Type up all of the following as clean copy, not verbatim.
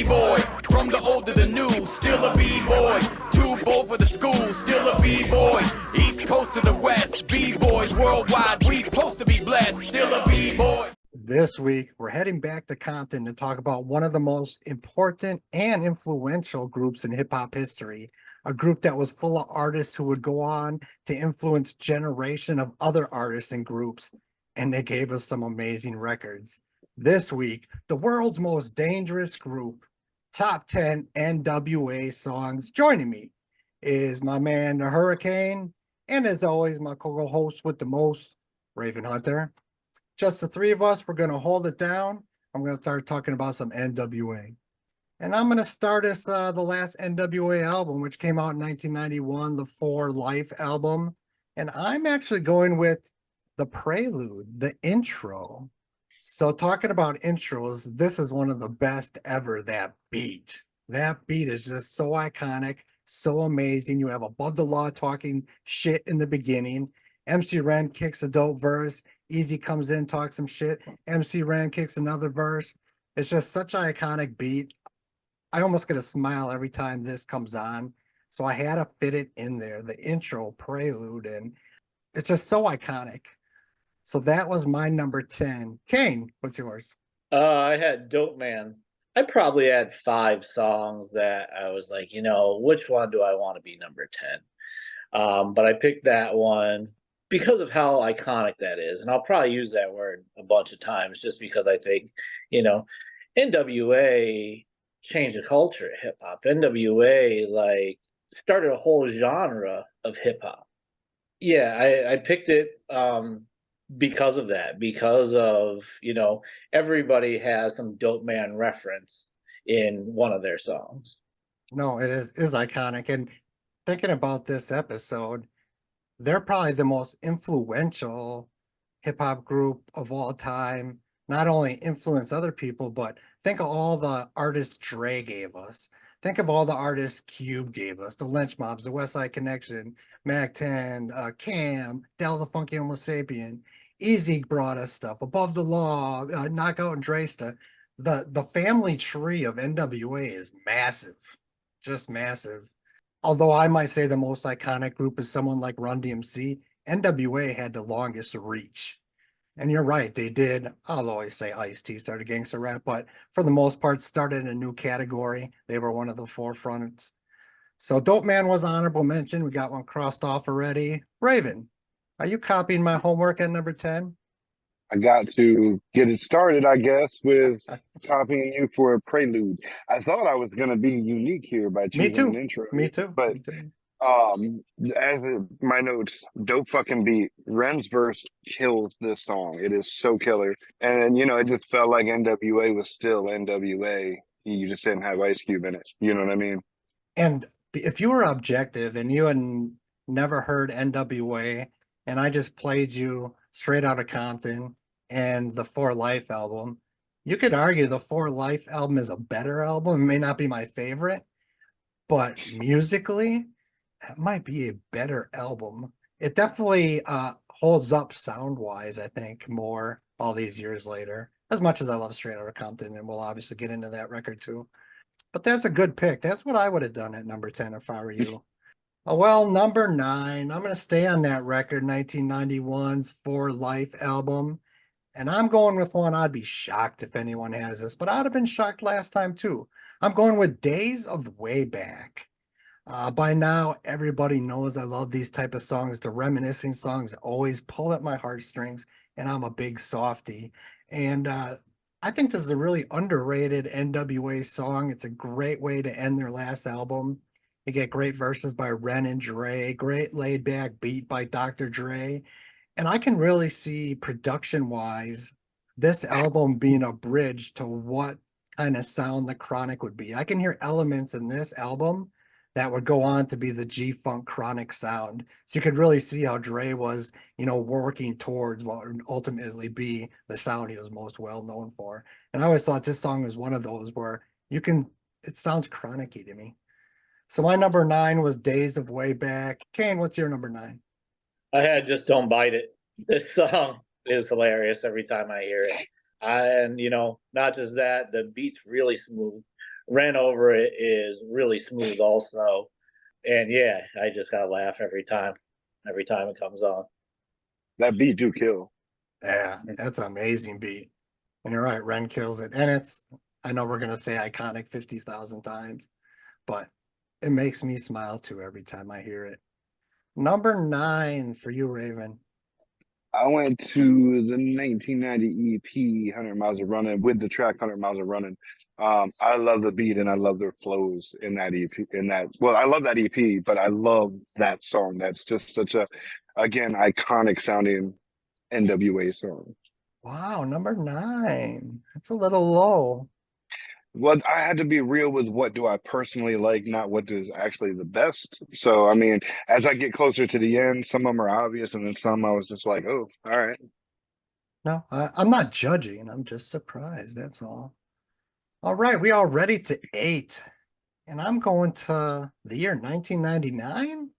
B-boy. From the old to the new, still a B-boy. Too bold for the school, still a B-boy. East Coast to the West, B-boys worldwide. We supposed to be blessed, still a B-boy. This week, we're heading back to Compton to talk about one of the most important and influential groups in hip-hop history, a group that was full of artists who would go on to influence generation of other artists and groups, and they gave us some amazing records. This week, the world's most dangerous group, top 10 NWA songs. Joining me is my man, the Hurricane, and as always, my co-host with the most, Raven Hunter. Just the three of us, we're going to hold it down. I'm going to start talking about some NWA. And I'm going to start us the last NWA album, which came out in 1991, the For Life album. And I'm actually going with the prelude, the intro. So talking about intros, this is one of the best ever, that beat. That beat is just so iconic, so amazing. You have Above the Law talking shit in the beginning. MC Ren kicks a dope verse. Eazy comes in, talks some shit. MC Ren kicks another verse. It's just such an iconic beat. I almost get a smile every time this comes on. So I had to fit it in there, the intro, prelude, and it's just so iconic. So that was my number 10. Kane, what's yours? I had Dope Man. I probably had 5 songs that I was like, which one do I want to be number 10? But I picked that one because of how iconic that is. And I'll probably use that word a bunch of times just because I think, NWA changed the culture of hip hop. NWA started a whole genre of hip hop. Yeah, I picked it because of that, because of, everybody has some Dope Man reference in one of their songs. No, it is iconic. And thinking about this episode, they're probably the most influential hip-hop group of all time. Not only influence other people, but think of all the artists Dre gave us. Think of all the artists Cube gave us, the Lynch Mobs, the West Side Connection, Mac 10, Cam, Del the Funky Homo Sapien. Eazy brought us stuff, Above the Law, Knockout and Dre stuff. The family tree of NWA is massive, just massive. Although I might say the most iconic group is someone like Run DMC, NWA had the longest reach. And you're right, they did. I'll always say Ice-T started gangster rap, but for the most part, started a new category. They were one of the forefronts. So Dope Man was honorable mention. We got one crossed off already. Raven, are you copying my homework at number 10? I got to get it started, I guess, with copying you for a prelude. I thought I was going to be unique here by choosing an intro. Me too. But my notes, dope fucking beat. Ren's verse kills this song. It is so killer. And, it just felt like NWA was still NWA. You just didn't have Ice Cube in it. You know what I mean? And if you were objective and you had never heard NWA, and I just played you Straight Outta Compton and the For Life album, you could argue the For Life album is a better album. It may not be my favorite, but musically, that might be a better album. It definitely holds up sound-wise, I think, more all these years later, as much as I love Straight Outta Compton, and we'll obviously get into that record too. But that's a good pick. That's what I would have done at number 10 if I were you. Well, number 9, I'm going to stay on that record, 1991's For Life album. And I'm going with one I'd be shocked if anyone has this, but I'd have been shocked last time too. I'm going with Days of Way Back. By now, everybody knows I love these type of songs. The reminiscing songs always pull at my heartstrings, and I'm a big softie. And I think this is a really underrated NWA song. It's a great way to end their last album. You get great verses by Ren and Dre, great laid back beat by Dr. Dre. And I can really see production-wise this album being a bridge to what kind of sound the Chronic would be. I can hear elements in this album that would go on to be the G-Funk Chronic sound. So you could really see how Dre was, working towards what would ultimately be the sound he was most well known for. And I always thought this song was one of those where it sounds chronic-y to me. So my number 9 was Days of Way Back. Kane, what's your number 9? I had Just Don't Bite It. This song is hilarious every time I hear it. And, not just that, the beat's really smooth, Ran Over It is really smooth also. And yeah, I just gotta laugh every time it comes on. That beat do kill. Yeah, that's an amazing beat. And you're right, Ren kills it. And it's, I know we're going to say iconic 50,000 times, but it makes me smile too every time I hear it. Number 9 for you, Raven. I went to the 1990 EP 100 Miles of Running with the track 100 Miles of Running. I love the beat and I love their flows in that EP. Well, I love that EP, but I love that song. That's just such a, again, iconic sounding NWA song. Wow, number 9. That's a little low. Well, I had to be real with what do I personally like, not what is actually the best. So, I mean, as I get closer to the end, some of them are obvious, and then some I was just like, oh, all right. No, I'm not judging. I'm just surprised. That's all. All right, we are ready to 8. And I'm going to the year 1999,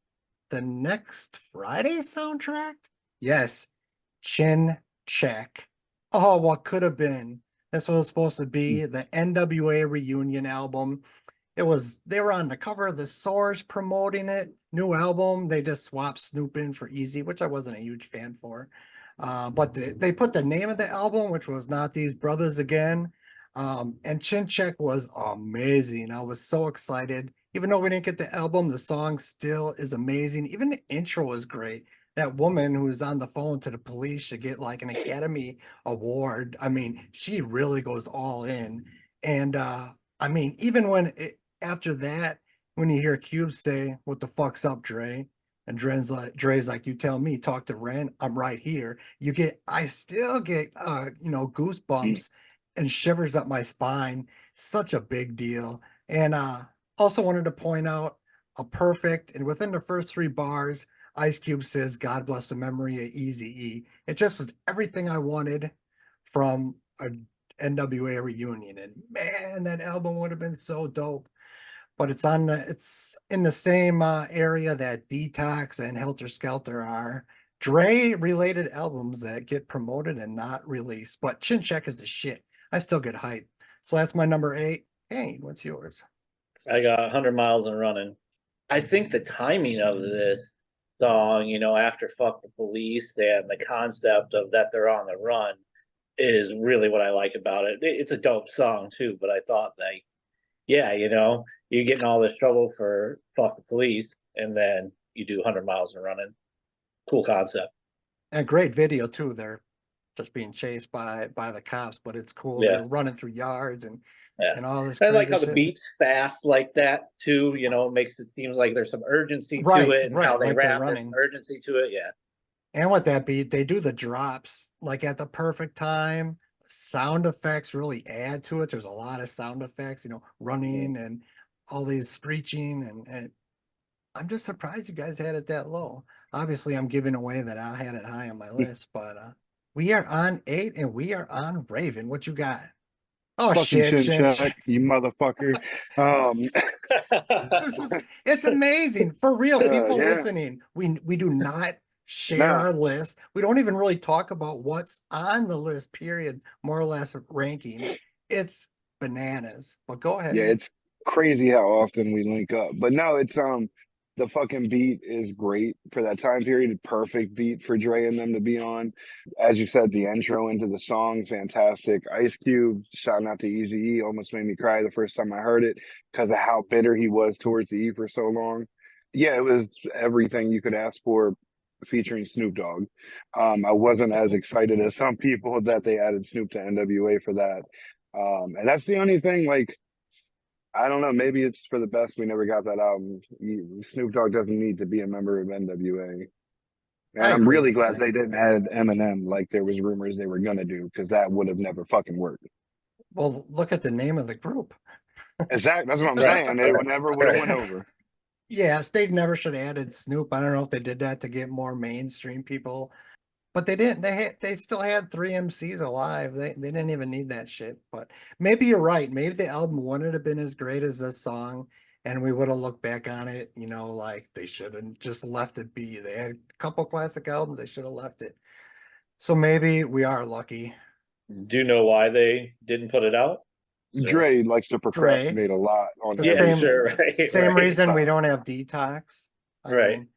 the Next Friday soundtrack. Yes, Chin Check. Oh, what could have been. This was supposed to be the NWA reunion album. They were on the cover of the Source promoting it. New album. They just swapped Snoop in for Eazy, which I wasn't a huge fan for. But they put the name of the album, which was Not These Brothers Again. And Chin Check was amazing. I was so excited. Even though we didn't get the album, the song still is amazing. Even the intro was great. That woman who's on the phone to the police should get like an Academy Award. I mean, she really goes all in. And I mean, even after that, when you hear Cube say, "What the fuck's up, Dre?" And Dre's like, "You tell me, talk to Ren, I'm right here." I still get goosebumps and shivers up my spine. Such a big deal. And also wanted to point out a perfect, and within the first 3 bars, Ice Cube says, "God bless the memory of Eazy-E." It just was everything I wanted from a NWA reunion. And man, that album would have been so dope. But it's in the same area that Detox and Helter Skelter are. Dre related albums that get promoted and not released. But Chin Check is the shit. I still get hyped. So that's my number 8. Kane, what's yours? I got 100 Miles and Running. I think the timing of this song, after Fuck the Police and the concept of that they're on the run is really what I like about it. It's a dope song too, but I thought like, yeah, you're getting all this trouble for Fuck the Police and then you do 100 Miles and Running. Cool concept. And great video too. They're just being chased by the cops, but it's cool. Yeah. They're running through yards and all this I crazy like how the shit. beat's fast like that too. It makes it seem like there's some urgency Right, to it, and right, how they like they're rap, there's running. some urgency to it. Yeah. And with that beat, they do the drops like at the perfect time. Sound effects really add to it. There's a lot of sound effects, running and all these screeching, and I'm just surprised you guys had it that low. Obviously, I'm giving away that I had it high on my list, but we are on 8 and we are on Raven. What you got? Oh Fucking shit, Chin Check, you motherfucker. It's amazing. For real, people Yeah. listening, we do not share Nah. our list. We don't even really talk about what's on the list, period, more or less ranking. It's bananas. But go ahead. Yeah, it's crazy how often we link up. But no, it's the fucking beat is great for that time period. Perfect beat for Dre and them to be on. As you said, the intro into the song, fantastic. Ice Cube, shouting out to Eazy-E, almost made me cry the first time I heard it because of how bitter he was towards the E for so long. Yeah, it was everything you could ask for featuring Snoop Dogg. I wasn't as excited as some people that they added Snoop to NWA for that. And that's the only thing, like, I don't know. Maybe it's for the best we never got that album. Snoop Dogg doesn't need to be a member of NWA. And I'm agree really with glad that. they didn't add Eminem like there was rumors they were gonna do, because that would have never fucking worked. Well, look at the name of the group. Exactly. That's what I'm Right. saying. It would never would have went over. Yes, they never should have added Snoop. I don't know if they did that to get more mainstream people, but they didn't. They still had 3 MCs alive. They didn't even need that shit. But maybe you're right. Maybe the album wouldn't have been as great as this song, and we would have looked back on it, like they should have just left it be. They had a couple classic albums. They should have left it. So maybe we are lucky. Do you know why they didn't put it out? So, Dre likes to Dre. procrastinate a lot on The yeah, same- sure, right. Same right. reason we don't have Detox. I Right. mean,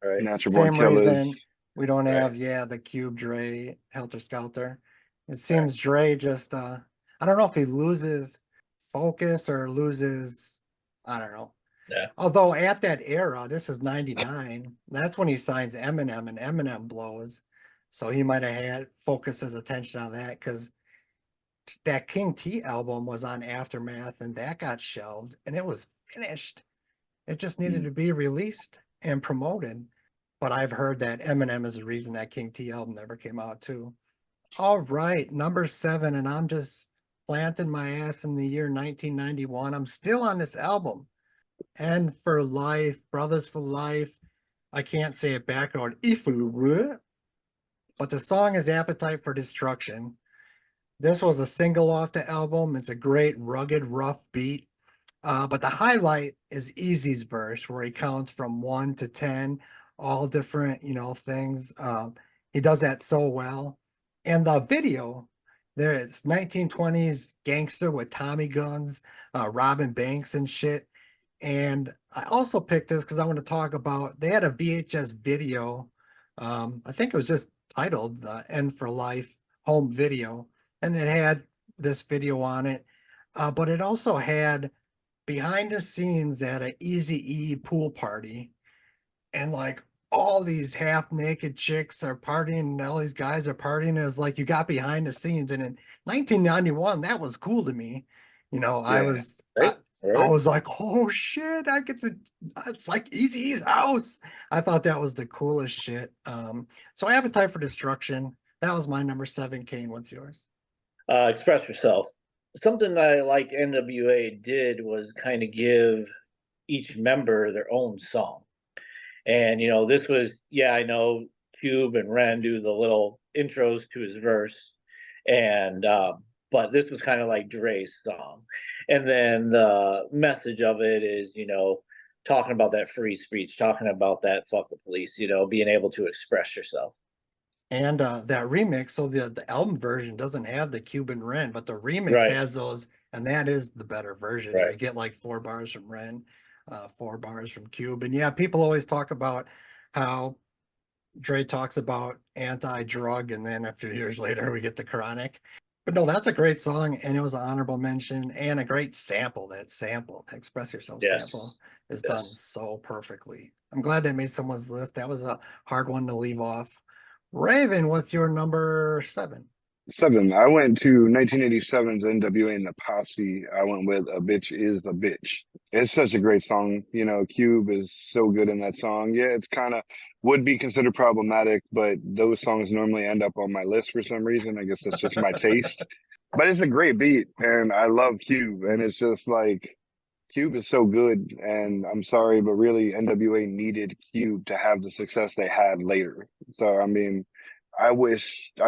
Right. Natural Born same Killers. reason we don't have, Right. the Cube Dre, Helter Skelter. It seems Dre just, I don't know if he loses focus or loses, I don't know. Yeah. Although at that era, this is 99, that's when he signs Eminem and Eminem blows. So he might have had focused his attention on that because that King T album was on Aftermath and that got shelved and it was finished. It just needed to be released and promoted. But I've heard that Eminem is the reason that King T album never came out too. All right, number 7, and I'm just planting my ass in the year 1991. I'm still on this album. And for Life, Brothers for Life. I can't say it backward. But the song is Appetite for Destruction. This was a single off the album. It's a great, rugged, rough beat. But the highlight is Eazy's verse, where he counts from 1 to 10, all different, things. He does that so well. And the video, there is 1920s gangster with Tommy guns, robbing banks and shit. And I also picked this because I want to talk about, they had a VHS video. I think it was just titled the End for Life home video. And it had this video on it. But it also had behind the scenes at an Eazy-E pool party. And like all these half naked chicks are partying and all these guys are partying. It's like you got behind the scenes. And in 1991, that was cool to me. I was Right. I was like, oh shit, it's like Eazy-E's house. I thought that was the coolest shit. So Appetite for Destruction, that was my number 7. Kane, what's yours? Express Yourself. Something I like NWA did was kind of give each member their own song. And, this was, I know Cube and Ren do the little intros to his verse. And, but this was kind of like Dre's song. And then the message of it is, talking about that free speech, talking about that fuck the police, being able to express yourself. And that remix, so the album version doesn't have the Cuban Ren, but the remix Right. has those, and that is the better version. Right. You get like 4 bars from Ren, 4 bars from Cube. And yeah, people always talk about how Dre talks about anti-drug, and then a few years later we get the Chronic. But no, that's a great song, and it was an honorable mention and a great sample. That sample, Express Yourself sample, is done so perfectly. I'm glad that made someone's list. That was a hard one to leave off. Raven, what's your number 7? 7. I went to 1987's NWA and the Posse. I went with A Bitch Is a Bitch. It's such a great song. Cube is so good in that song. Yeah, it's kind of would be considered problematic, but those songs normally end up on my list for some reason. I guess that's just my taste. But it's a great beat, and I love Cube. And it's just like, Cube is so good, and I'm sorry, but really NWA needed Cube to have the success they had later. So, I mean, I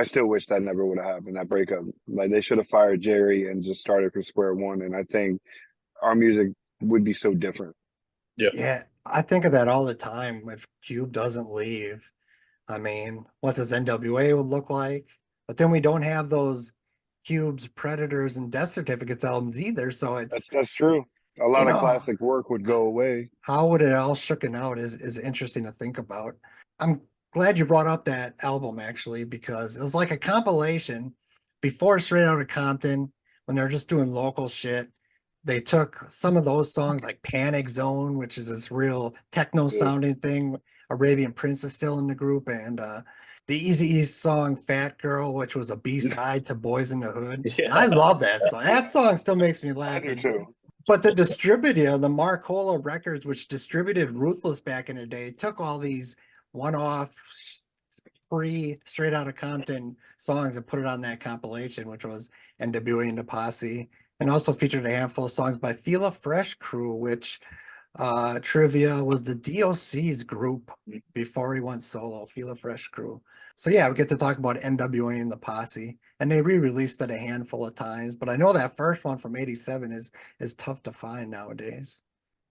still wish that never would have happened, that breakup. Like, they should have fired Jerry and just started from square one, and I think our music would be so different. Yeah, I think of that all the time. If Cube doesn't leave, I mean, what does NWA would look like? But then we don't have those Cubes, Predators, and Death Certificates albums either. So That's true. A lot of classic work would go away. How would it all shooken out is interesting to think about. I'm glad you brought up that album actually, because it was like a compilation before Straight Outta Compton, when they're just doing local shit. They took some of those songs like Panic Zone, which is this real techno sounding thing. Arabian Prince is still in the group, and the Eazy-E song Fat Girl, which was a B-side to Boys in the Hood. Yeah. And I love that song. That song still makes me laugh. I do too. But the distributor, the Marcola Records, which distributed Ruthless back in the day, took all these one-off free Straight Outta Compton songs and put it on that compilation, which was NWA and the Posse, and also featured a handful of songs by Fila Fresh Crew, which trivia was the DOC's group before he went solo, Fila Fresh Crew. So yeah, we get to talk about NWA and the Posse, and they re-released it a handful of times, but I know that first one from 87 is tough to find nowadays.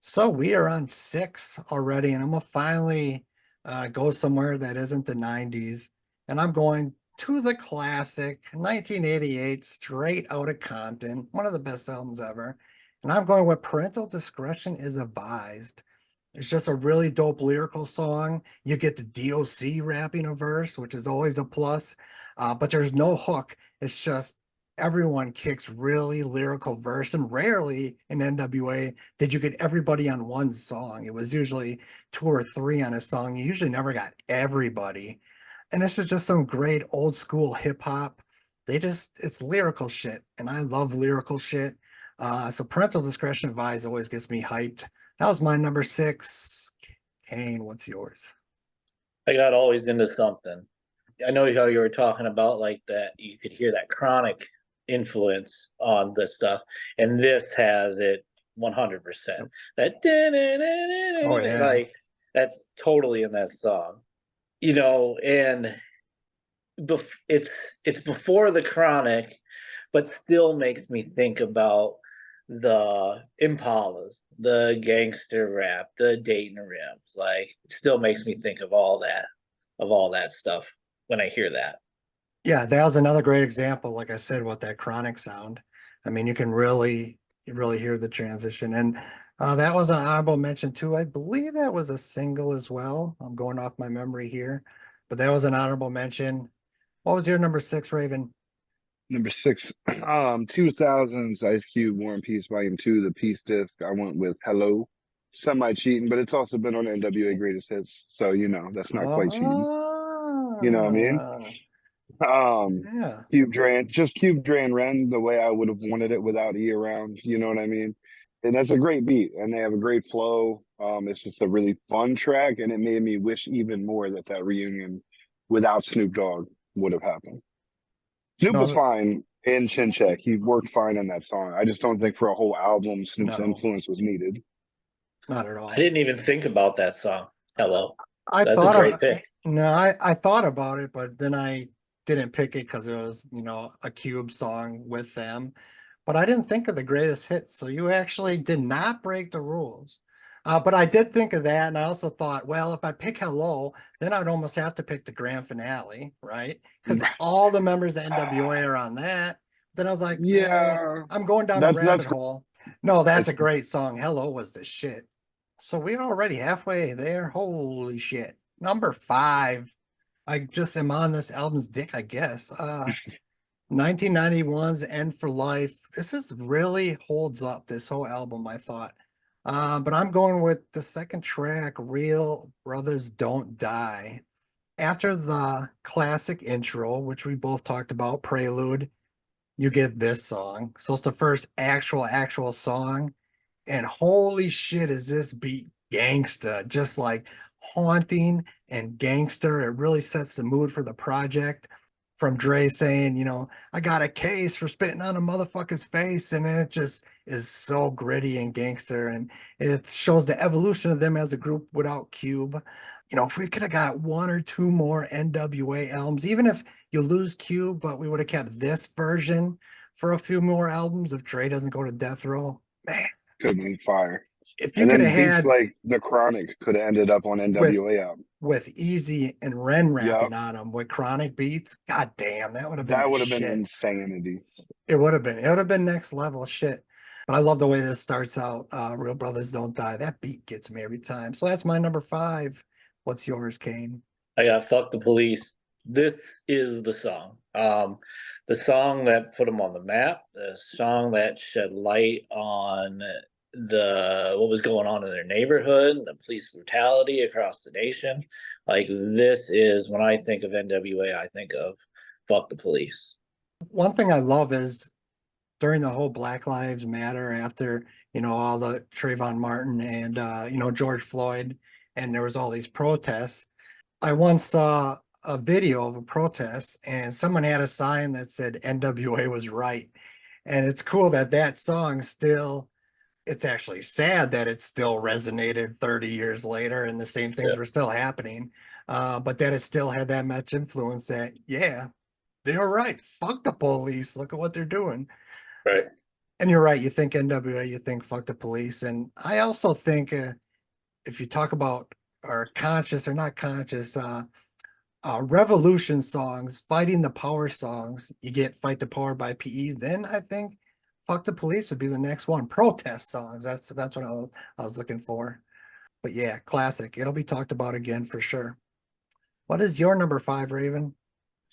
So we are on 6 already, and I'm gonna finally go somewhere that isn't the 90s, and I'm going to the classic 1988, straight out of Compton, one of the best albums ever. And I'm going with Parental Discretion is Advised. It's just a really dope lyrical song. You get the DOC rapping a verse, which is always a plus, but there's no hook. It's just everyone kicks really lyrical verse, and rarely in NWA did you get everybody on one song. It was usually two or three on a song. You usually never got everybody. And this is just some great old school hip hop. It's lyrical shit, and I love lyrical shit. So Parental Discretion Advised always gets me hyped. That was my number 6. Kane, what's yours? I got Always Into Something. I know how you were talking about like that. You could hear that Chronic influence on this stuff, and this has it 100%. That Oh yeah, like that's totally in that song, you know. And it's before the Chronic, but still makes me think about the Impalas, the gangster rap, the Dayton rims. Like, it still makes me think of all that stuff when I hear that. yeah. That was another great example. Like I said, with that Chronic sound. I mean, you can really hear the transition, and that was an honorable mention too. I believe that was a single as well. I'm going off my memory here, but that was an honorable mention. What was your number 6, Raven? Number 6, 2000s Ice Cube War and Peace Volume 2, the Peace disc. I went with Hello. Semi cheating, but it's also been on NWA Greatest Hits, so that's not quite cheating. You know what I mean? Yeah. Cube Dre and Ren the way I would have wanted it without E around. You know what I mean? And that's a great beat, and they have a great flow. It's just a really fun track, and it made me wish even more that reunion without Snoop Dogg would have happened. Snoop was No, fine in Chin Check. He worked fine in that song. I just don't think for a whole album Snoop's no, influence was needed. not at all. I didn't even think about that song. Hello. I That's thought a great pick. No, I thought about it, but then I didn't pick it because it was, a Cube song with them. But I didn't think of the greatest hits. So you actually did not break the rules. But I did think of that. And I also thought, well, if I pick Hello, then I'd almost have to pick the grand finale, right? Because all the members of NWA are on that. Then I was like, Yeah, I'm going down a rabbit hole. No, that's a great song. Hello was the shit. So we're already halfway there. Holy shit. Number 5. I just am on this album's dick, I guess. 1991's End for Life. This is really holds up, this whole album, I thought. But I'm going with the second track, Real Brothers Don't Die. After the classic intro, which we both talked about, Prelude, you get this song. So it's the first actual song. And holy shit, is this beat gangsta, just like haunting and gangster. It really sets the mood for the project. From Dre saying, I got a case for spitting on a motherfucker's face. And it just is so gritty and gangster. And it shows the evolution of them as a group without Cube. If we could have got 1 or 2 more NWA albums, even if you lose Cube, but we would have kept this version for a few more albums if Dre doesn't go to death row, man. Could be fire. If you could have had like the Chronic could have ended up on NWA album with Eazy and Ren rapping on them with Chronic beats, god damn, that would have been been insanity. It would have been next level shit. But I love the way this starts out. Real Brothers Don't Die. That beat gets me every time. So that's my number 5. What's yours, Kane? I got Fuck the Police. This is the song. The song that put them on the map, the song that shed light on what was going on in their neighborhood, the police brutality across the nation. Like, this is, when I think of NWA, I think of Fuck the Police. One thing I love is during the whole Black Lives Matter, after, all the Trayvon Martin and, George Floyd, and there was all these protests. I once saw a video of a protest and someone had a sign that said NWA was right. And it's cool that song still, it's actually sad that it still resonated 30 years later and the same things were still happening. But that it still had that much influence that, yeah, they were right. Fuck the police. Look at what they're doing. Right. And you're right. You think NWA, you think fuck the police. And I also think if you talk about are conscious or not conscious, revolution songs, fighting the power songs. You get Fight the Power by PE. Then I think Fuck the Police would be the next one. Protest songs. That's what I was looking for. But yeah, classic. It'll be talked about again for sure. What is your number 5, Raven?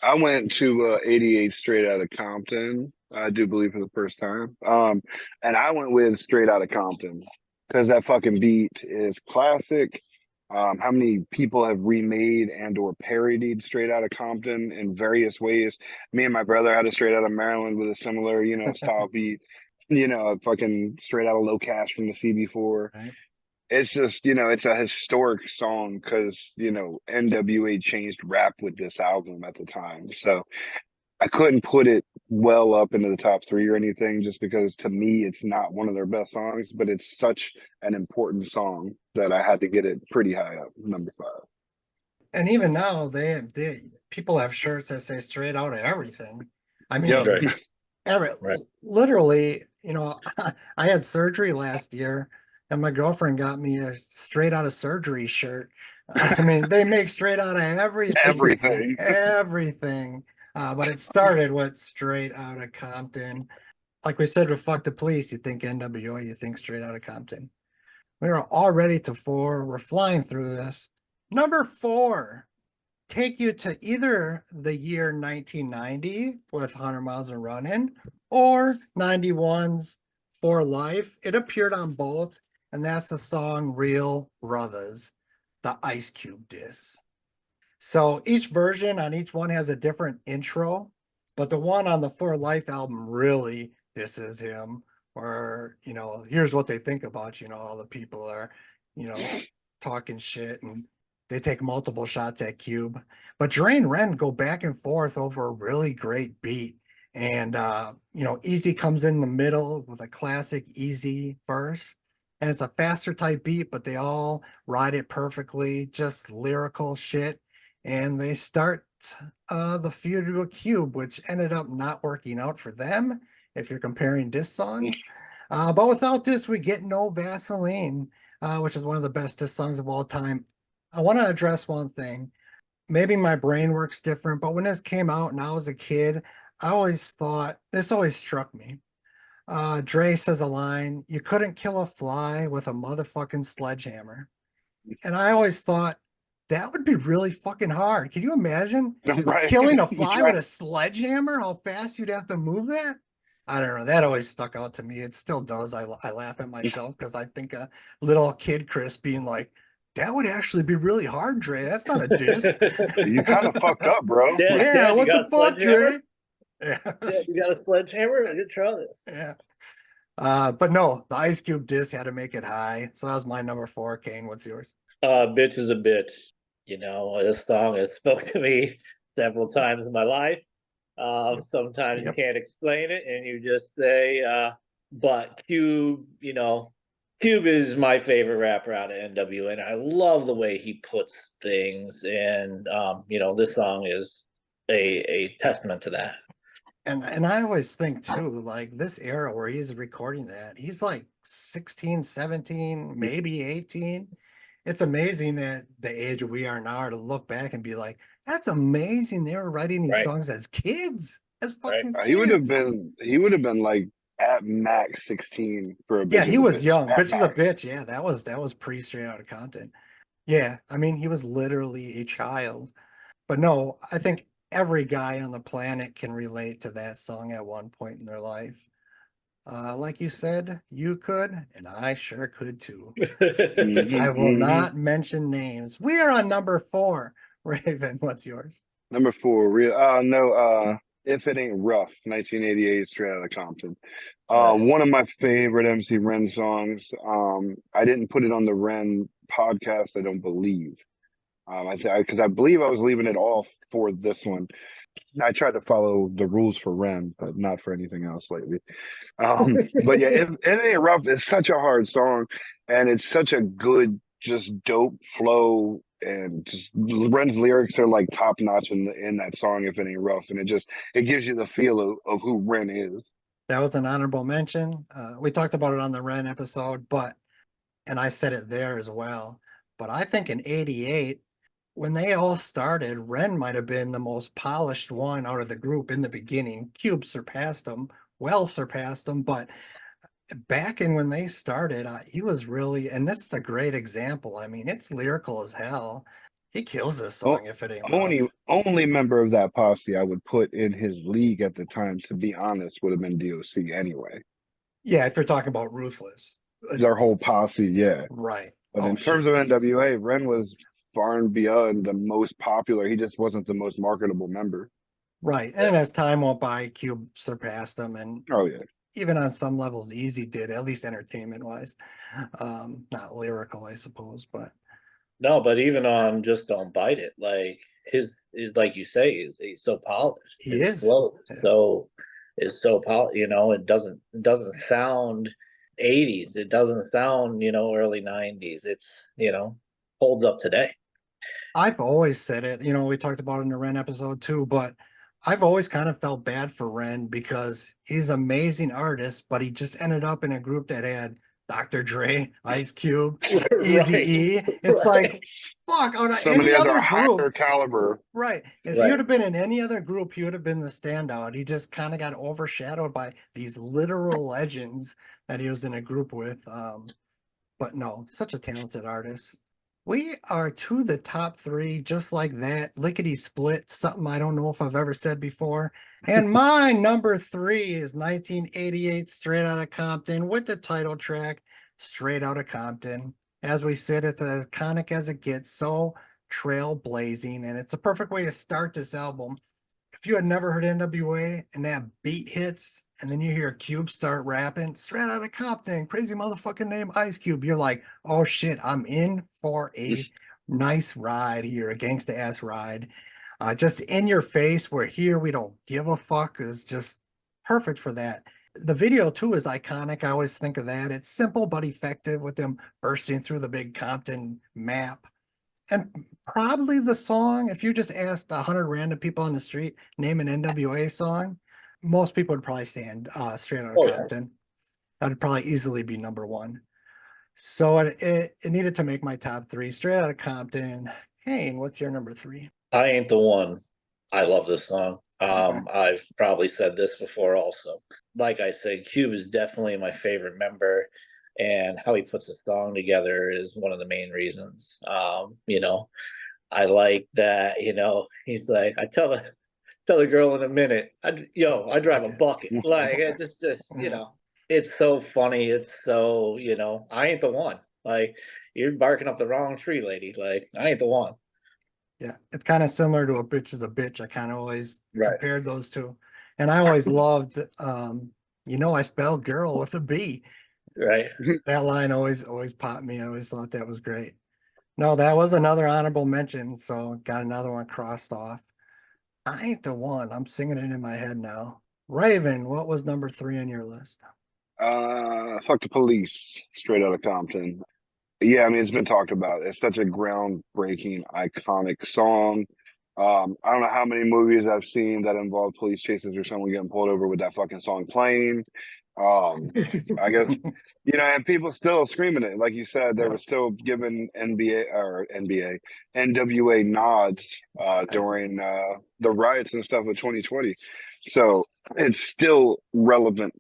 I went to 88 straight out of Compton. I do believe for the first time. And I went with straight out of Compton because that fucking beat is classic. How many people have remade and or parodied straight out of Compton in various ways? Me and my brother had a straight out of Maryland with a similar, style beat. Fucking straight out of Low Cash from the CB4. Right. It's just, it's a historic song because, NWA changed rap with this album at the time. So I couldn't put it well up into the top 3 or anything just because to me, it's not one of their best songs, but it's such an important song that I had to get it pretty high up, number 5. And even now, they people have shirts that say straight out of everything. I mean, Yep. Right. literally, I had surgery last year, and my girlfriend got me a straight out of surgery shirt. I mean, they make straight out of everything. Everything. Everything. But it started with straight out of Compton. Like we said with Fuck the Police, you think NWA, you think straight out of Compton. We are already to 4. We're flying through this. Number 4, take you to either the year 1990 with 100 Miles and Running or 91's For Life. It appeared on both, and that's the song Real Brothers, the Ice Cube diss. So each version on each one has a different intro, but the one on the For Life album really disses him, or, here's what they think about, all the people are, talking shit, and they take multiple shots at Cube. But Dre and Ren go back and forth over a really great beat. And, Eazy comes in the middle with a classic Eazy verse. And it's a faster type beat, but they all ride it perfectly, just lyrical shit. And they start the feud with Cube, which ended up not working out for them, if you're comparing diss songs. But without this, we get No Vaseline, which is one of the best diss songs of all time. I want to address one thing. Maybe my brain works different, but when this came out and I was a kid, I always thought, this always struck me. Dre says a line, you couldn't kill a fly with a motherfucking sledgehammer. And I always thought, that would be really fucking hard. Can you imagine Right. killing a fly Right. with a sledgehammer? How fast you'd have to move that? I don't know. That always stuck out to me. It still does. I laugh at myself because I think a little kid Chris being like, that would actually be really hard, Dre. That's not a diss. You kind of fucked up, bro. Dad, Yeah, Dad, you what got the a fuck, Dre? sledgehammer? Yeah. Dad, you got a sledgehammer? Let's try this. Yeah. But no, the Ice Cube diss had to make it high. So that was my number 4. Kane, what's yours? Bitch is a bitch. This song has spoken to me several times in my life. Sometimes you can't explain it, and you just say, but Cube, Cube is my favorite rapper out of NWA, and I love the way he puts things. And, this song is a testament to that. And I always think too, like this era where he's recording that, he's like 16, 17, maybe 18. It's amazing at the age we are now to look back and be like, that's amazing. They were writing these songs as kids, as fucking kids. He would have been like at max 16 for a bitch. Yeah, he was young. At Bitch is a max. bitch. Yeah, that was pretty straight out of Compton. Yeah, I mean, he was literally a child. But no, I think every guy on the planet can relate to that song at one point in their life. Like you said, you could, and I sure could too. I will not mention names. We are on number 4. Raven, what's yours? Number 4, If It Ain't Rough, 1988, straight out of Compton. Nice. One of my favorite MC Ren songs. I didn't put it on the Ren podcast, I don't believe. Because I believe I was leaving it off for this one. I tried to follow the rules for Ren, but not for anything else lately. But yeah, If It Ain't Rough, it's such a hard song, and it's such a good, just dope flow, and just Ren's lyrics are like top notch in that song. If It Ain't Rough, and it gives you the feel of who Ren is. That was an honorable mention. We talked about it on the Ren episode, and I said it there as well. But I think in '88, when they all started, Ren might have been the most polished one out of the group in the beginning. Cube surpassed them, well surpassed them, but back in when they started, he was really, and this is a great example. I mean, it's lyrical as hell. He kills this O- song if it ain't Only rough. only member of that posse I would put in his league at the time, to be honest, would have been DOC anyway. Yeah, if you're talking about Ruthless. Their whole posse, yeah. Right. But Oh in terms shit. of Easy. NWA, Ren was far and beyond the most popular. He just wasn't the most marketable member. Right. Yeah. And as time went by, Cube surpassed them, and Oh yeah. even on some levels, Easy did, at least entertainment wise. Not lyrical, I suppose, but No, but even on just Don't Bite It, like like you say, he's so polished. he His is. flow Yeah. is so polished. It doesn't sound 80s. It doesn't sound early 90s. It's holds up today. I've always said it, we talked about it in the Ren episode too, but I've always kind of felt bad for Ren because he's an amazing artist, but he just ended up in a group that had Dr. Dre, Ice Cube, Right, Eazy-E. It's like, right, fuck, out of So many any other other group, higher caliber. right. If he would right. have been in any other group, he would have been the standout. He just kind of got overshadowed by these literal legends that he was in a group with. But no, such a talented artist. We are to the top three, just like that. Lickety split, something I don't know if I've ever said before. And my number three is 1988, Straight Outta Compton, with the title track, Straight Outta Compton. As we said, it's as iconic as it gets, so trailblazing, and it's a perfect way to start this album. If you had never heard NWA and that beat hits, and then you hear Cube start rapping, Straight Outta Compton, crazy motherfucking name, Ice Cube, you're like, oh shit, I'm in for a nice ride here, a gangsta ass ride. Just in your face, we're here, we don't give a fuck is just perfect for that. The video too is iconic. I always think of that. It's simple but effective with them bursting through the big Compton map. And probably the song, if you just asked 100 random people on the street, name an NWA song, most people would probably say Straight Outta Oh yeah. Compton. That'd probably easily be number one. So it needed to make my top three. Straight Outta Compton. Kane, what's your number three? I Ain't the One. I love this song. Okay. I've probably said this before also. Like I said, Cube is definitely my favorite member, and how he puts a song together is one of the main reasons. I like that, he's like, I tell the girl in a minute, I drive a Okay. bucket. Like it's just, Yeah. it's so funny. It's so, I ain't the one. Like, you're barking up the wrong tree, lady. Like, I ain't the one. Yeah. It's kind of similar to A Bitch is a Bitch. I kind of always Right. compared those two. And I always loved I spelled girl with a B. Right. That line always popped me. I always thought that was great. No, that was another honorable mention. So got another one crossed off. I ain't the one. I'm singing it in my head now. Raven, what was number three on your list? Fuck the police. Straight out of Compton. Yeah, I mean, it's been talked about. It's such a groundbreaking, iconic song. I don't know how many movies I've seen that involve police chases or someone getting pulled over with that fucking song playing. I guess, and people still screaming it. Like you said, they were still giving NWA nods during the riots and stuff of 2020. So it's still relevant,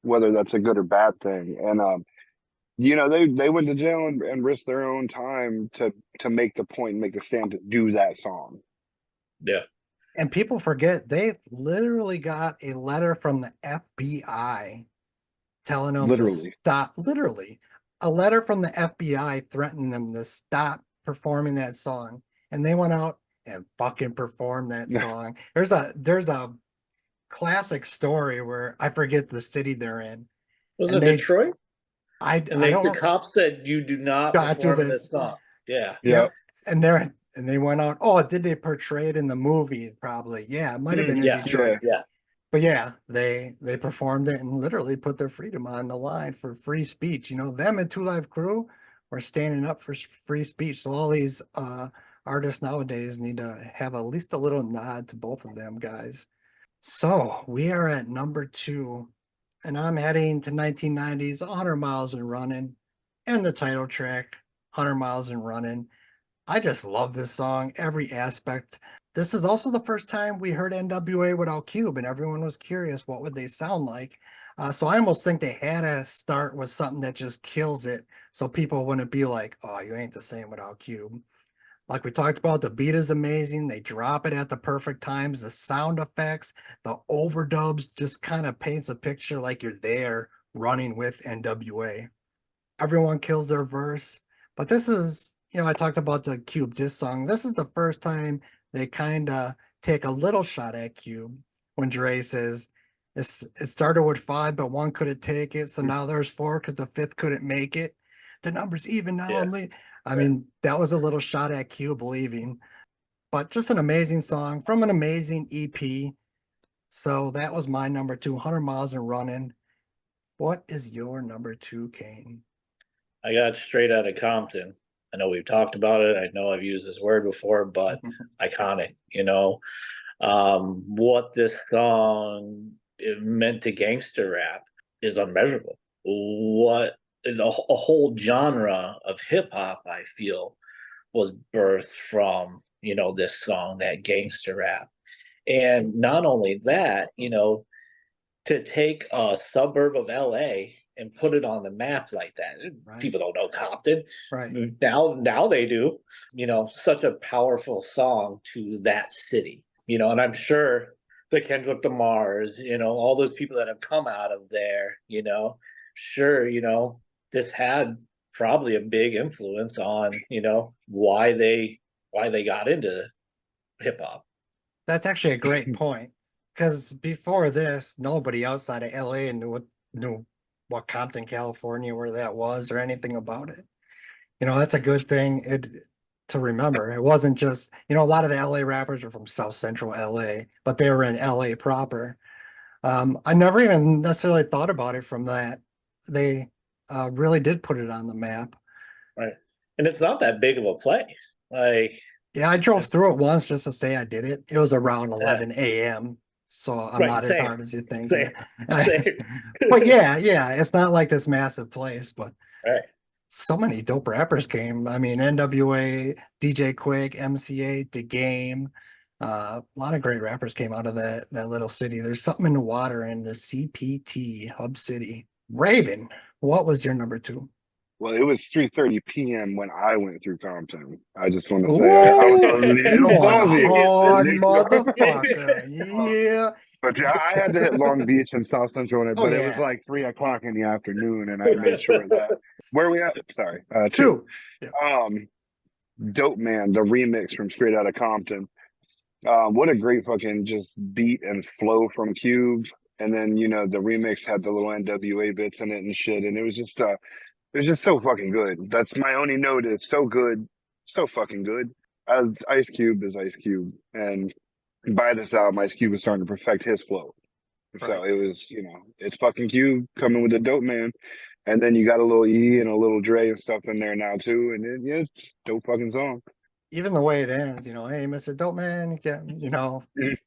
whether that's a good or bad thing. And they went to jail and risked their own time to make the point and make the stand to do that song. Yeah. And people forget they literally got a letter from the FBI telling them to Literally. stop. Literally, a letter from the FBI threatening them to stop performing that song, and they went out and fucking performed that song. There's a classic story where I forget the city they're in, Was and it Detroit? I And don't the know. cops said you do not Got to perform this this. song. Yeah. Yeah. And they went out. Oh, did they portray it in the movie? Probably. Yeah, it might have been in Yeah. Detroit. Yeah. But yeah, they performed it and literally put their freedom on the line for free speech. Them and Two Live Crew were standing up for free speech. So all these artists nowadays need to have at least a little nod to both of them guys. So we are at number two, and I'm heading to 1990s, 100 Miles and Running, and the title track, 100 Miles and Running. I just love this song, every aspect. This is also the first time we heard NWA without Cube, and everyone was curious what would they sound like. So I almost think they had to start with something that just kills it, so people wouldn't be like, "Oh, you ain't the same without Cube." Like we talked about, the beat is amazing. They drop it at the perfect times. The sound effects, the overdubs just kind of paints a picture like you're there running with NWA. Everyone kills their verse. But this is, I talked about the Cube diss song. This is the first time they kind of take a little shot at Cube when Dre says, it started with 5, but 1 couldn't take it. So now there's 4 because the 5th couldn't make it. The number's even now. Yeah. I mean, that was a little shot at Cube leaving, but just an amazing song from an amazing EP. So that was my number 2, 100 Miles and Running. What is your number 2, Kane? I got Straight Outta Compton. I know we've talked about it. I know I've used this word before, but iconic, what this song meant to gangster rap is unmeasurable. What a whole genre of hip hop, I feel, was birthed from, this song, that gangster rap. And not only that, to take a suburb of LA and put it on the map like that. Right. People don't know Compton. Right. Now they do. Such a powerful song to that city. And I'm sure the Kendrick Lamars, all those people that have come out of there, sure, this had probably a big influence on, why they got into hip hop. That's actually a great point, because before this, nobody outside of LA knew what Compton, California, where that was, or anything about it. That's a good thing to remember. It wasn't just, a lot of the LA rappers are from South Central LA, but they were in LA proper. I never even necessarily thought about it from that. They really did put it on the map. Right. And it's not that big of a place. Like, yeah, I drove through it once just to say I did it. It was around 11 a.m. So I'm not as hard as you think. Same. But yeah, it's not like this massive place, but right. So many dope rappers came. I mean, NWA, DJ Quick, MCA, The Game. A lot of great rappers came out of that little city. There's something in the water in the CPT hub city. Raven, what was your number 2? Well, it was 3:30 p.m. when I went through Compton. I just want to say I was a little ballsy. Hard motherfucker. Yeah. But yeah, I had to hit Long Beach and South Central, it was like 3:00 in the afternoon, and I made sure that. Where are we at? Sorry, 2. Yeah. Dope Man, the remix from Straight Outta Compton. What a great fucking just beat and flow from Cube, and then the remix had the little NWA bits in it and shit, and it was just so fucking good. That's my only note. It's so good, so fucking good. As Ice Cube is Ice Cube, and by this album, Ice Cube was starting to perfect his flow. So it was, it's fucking Cube coming with a Dope Man, and then you got a little E and a little Dre and stuff in there now too, and it's just dope fucking song. Even the way it ends, hey, Mr. Dope Man,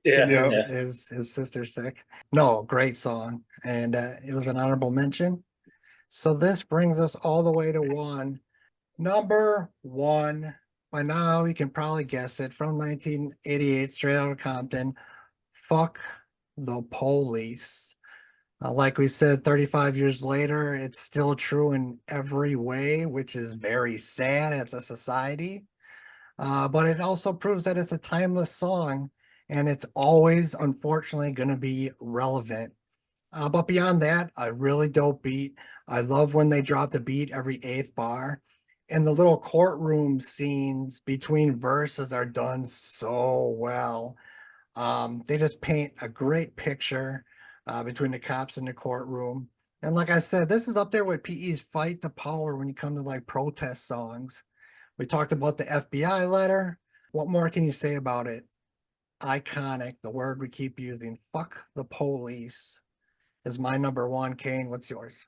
his sister sick. No, great song, and it was an honorable mention. So this brings us all the way to 1. Number 1. By now, you can probably guess it. From 1988, Straight Outta Compton. Fuck the Police. Like we said, 35 years later, it's still true in every way, which is very sad as a society. But it also proves that it's a timeless song, and it's always, unfortunately, going to be relevant. But beyond that, a really dope beat. I love when they drop the beat every 8th bar. And the little courtroom scenes between verses are done so well. They just paint a great picture between the cops and the courtroom. And like I said, this is up there with PE's Fight the Power when you come to like protest songs. We talked about the FBI letter. What more can you say about it? Iconic, the word we keep using. Fuck the Police is my number 1. Kane, what's yours?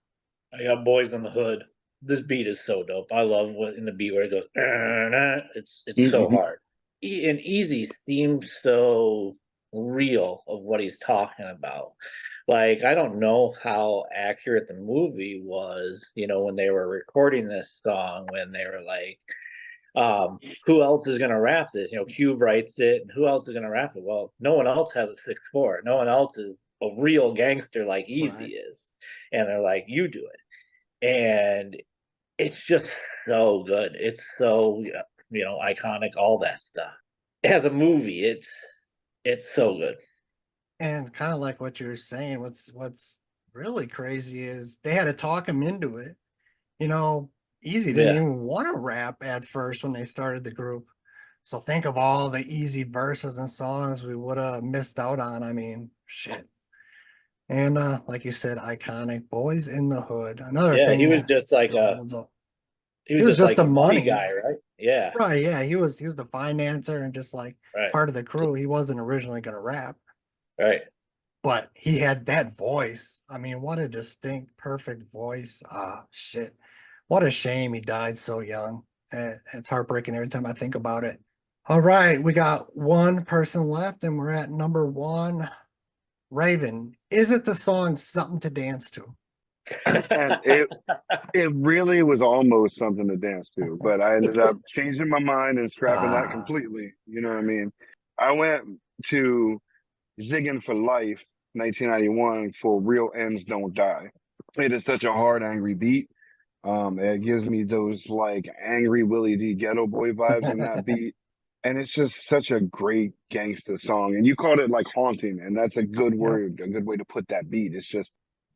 I got Boys in the Hood. This beat is so dope. I love what in the beat where it goes. It's so hard. And Eazy seems so real of what he's talking about. Like, I don't know how accurate the movie was, when they were recording this song, when they were like, Who else is gonna rap this? You know, Cube writes it, and who else is gonna rap it? Well, no one else has a 6'4". No one else is a real gangster like Eazy is, and they're like, you do it, and it's just so good. It's so iconic. All that stuff. As a movie, it's so good. And kind of like what you're saying, what's really crazy is they had to talk him into it. You know, Eazy didn't even want to rap at first when they started the group. So think of all the Eazy verses and songs we would have missed out on. I mean, shit. And like you said, iconic Boys in the Hood. Another thing. He was just like he was just like a money guy, right? Yeah. Right, yeah. He was the financer and just like part of the crew. He wasn't originally gonna rap. Right. But he had that voice. I mean, what a distinct, perfect voice. Shit. What a shame he died so young. It's heartbreaking every time I think about it. All right, we got one person left, and we're at number 1. Raven, is it the song Something to Dance To? And it really was almost something to dance to, but I ended up changing my mind and scrapping that completely. You know what I mean? I went to Ziggin' for Life, 1991, for Real Ends Don't Die. It is such a hard, angry beat. It gives me those like angry Willie D Ghetto Boy vibes in that beat. And it's just such a great gangster song. And you called it like haunting, and that's a good word, a good way to put that beat. It's just,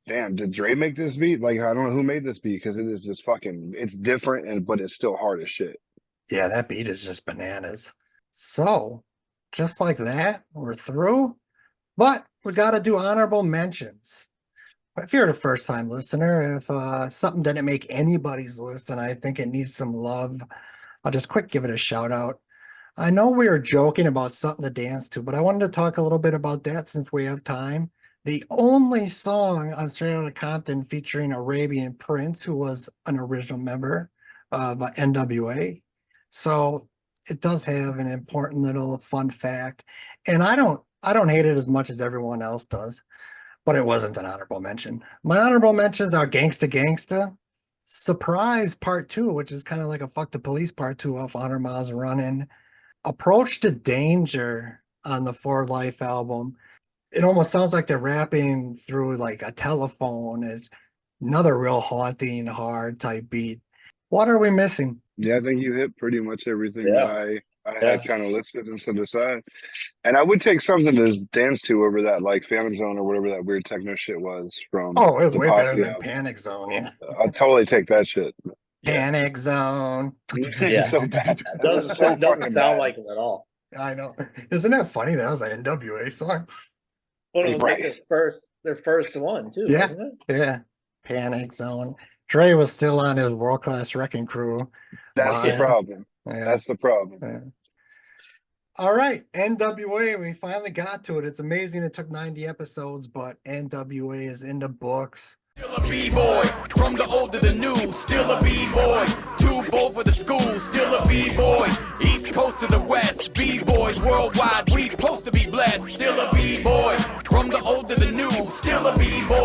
damn, did Dre make this beat? Like, I don't know who made this beat, because it is just fucking, it's different, but it's still hard as shit. Yeah, that beat is just bananas. So, just like that, we're through. But we got to do honorable mentions. If you're a first-time listener, if something didn't make anybody's list and I think it needs some love, I'll just quick give it a shout-out. I know we were joking about Something to Dance To, but I wanted to talk a little bit about that since we have time. The only song on Straight Outta Compton featuring Arabian Prince, who was an original member of NWA. So it does have an important little fun fact. And I don't hate it as much as everyone else does, but it wasn't an honorable mention. My honorable mentions are Gangsta Gangsta, Surprise Part 2, which is kind of like a Fuck the Police Part 2 off 100 Miles Running, Approach to Danger on the For Life album. It almost sounds like they're rapping through like a telephone. It's another real haunting, hard type beat. What are we missing? Yeah, I think you hit pretty much everything that I had kind of listed and set aside. And I would take something to dance to over that, like Phantom Zone or whatever that weird techno shit was from. Oh, it was the way Posse better than album. Panic Zone. Yeah. I'd totally take that shit. Panic Zone. Yeah. So bad. Doesn't sound like it at all. I know. Isn't that funny? That was an NWA song. Well, it was like their first one too. Yeah. Wasn't it? Yeah. Panic Zone. Dre was still on his World Class Wrecking Crew. That's the problem. Yeah. That's the problem. Yeah. All right, NWA, we finally got to it. It's amazing it took 90 episodes, but NWA is in the books. Still a B-boy, from the old to the new, still a B-boy. Too bold for the school, still a B-boy. East Coast to the West, B-boys worldwide, we supposed to be blessed. Still a B-boy, from the old to the new, still a B-boy.